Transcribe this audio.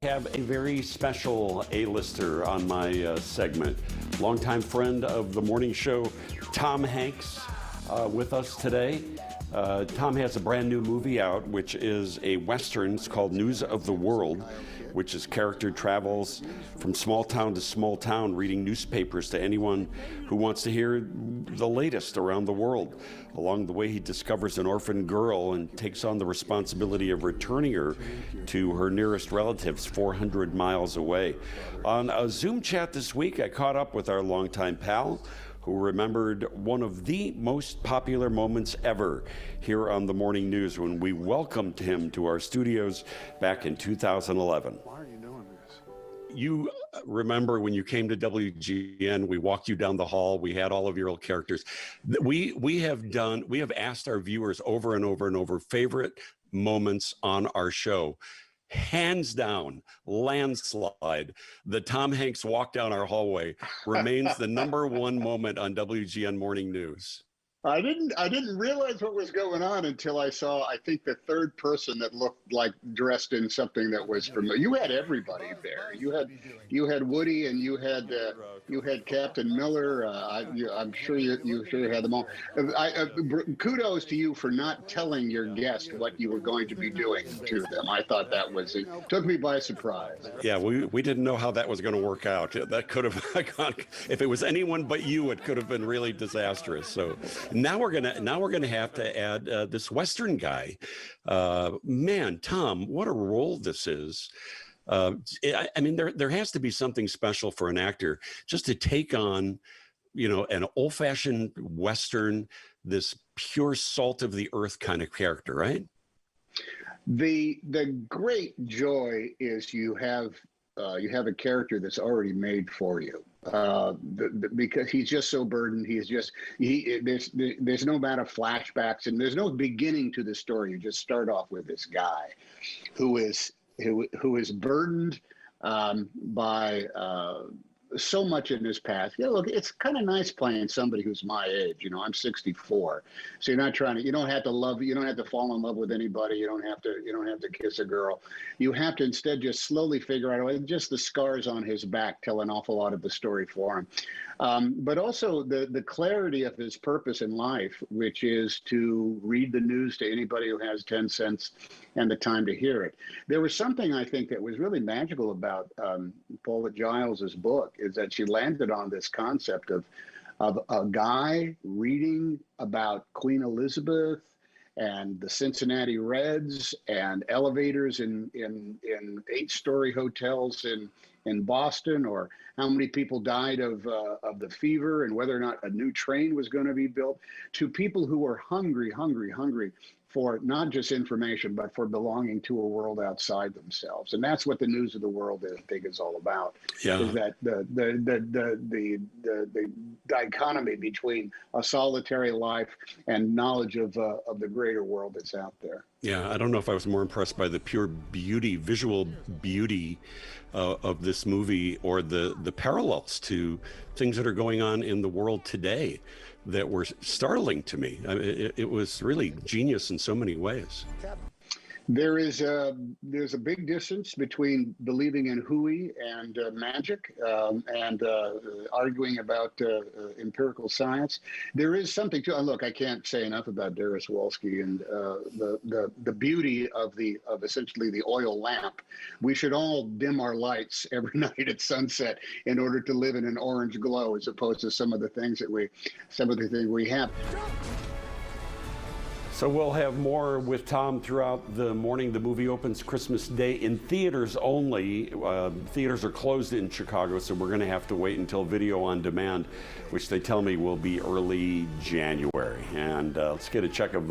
Have a very special A-lister on my segment. Longtime friend of the morning show, Tom Hanks, with us today. Tom has a brand new movie out, which is a Western. It's called News of the World, which is character travels from small town to small town, reading newspapers to anyone who wants to hear the latest around the world. Along the way, he discovers an orphan girl and takes on the responsibility of returning her to her nearest relatives 400 miles away. On a Zoom chat this week, I caught up with our longtime pal, who remembered one of the most popular moments ever here on the Morning News when we welcomed him to our studios back in 2011. Why are you doing this? You remember when you came to WGN, we walked you down the hall, we had all of your old characters. We have asked our viewers over and over and over favorite moments on our show. Hands down, landslide, the Tom Hanks walk down our hallway remains the #1 moment on WGN Morning News. I didn't realize what was going on until I saw, I think, the third person that looked like dressed in something that was familiar. You had everybody there. You had Woody, and you had Captain Miller. I'm sure you had them all. Kudos to you for not telling your guest what you were going to be doing to them. I thought that took me by surprise. Yeah, we didn't know how that was going to work out. That could have gone, if it was anyone but you, it could have been really disastrous. So now we're gonna have to add this Western guy. Man, Tom, what a role this is. I mean, there has to be something special for an actor just to take on, an old-fashioned Western, this pure salt of the earth kind of character, right? The great joy is you have a character that's already made for you. Because he's just so burdened. There's no amount of flashbacks, and there's no beginning to the story. You just start off with this guy who is burdened by so much in his past. Yeah, look, it's kind of nice playing somebody who's my age. I'm 64, so you don't have to fall in love with anybody. You don't have to kiss a girl. You have to instead just slowly figure out, just the scars on his back tell an awful lot of the story for him. But also the clarity of his purpose in life, which is to read the news to anybody who has 10 cents and the time to hear it. There was something, I think, that was really magical about Paula Giles's book, is that she landed on this concept of a guy reading about Queen Elizabeth and the Cincinnati Reds and elevators in 8-story hotels in Boston, or how many people died of the fever, and whether or not a new train was going to be built, to people who were hungry for not just information, but for belonging to a world outside themselves. And that's what the News of the World, I think, is all about. Yeah. Is that the dichotomy between a solitary life and knowledge of the greater world that's out there. Yeah, I don't know if I was more impressed by the pure beauty, visual beauty of this movie, or the parallels to things that are going on in the world today that were startling to me. I mean, it was really genius in so many ways. There's a big distance between believing in hooey and magic, and arguing about empirical science. There is something to, look, I can't say enough about Darius Wolski and the beauty of essentially the oil lamp. We should all dim our lights every night at sunset in order to live in an orange glow, as opposed to some of the things we have. So we'll have more with Tom throughout the morning. The movie opens Christmas Day in theaters only. Theaters are closed in Chicago, so we're going to have to wait until video on demand, which they tell me will be early January. And let's get a check of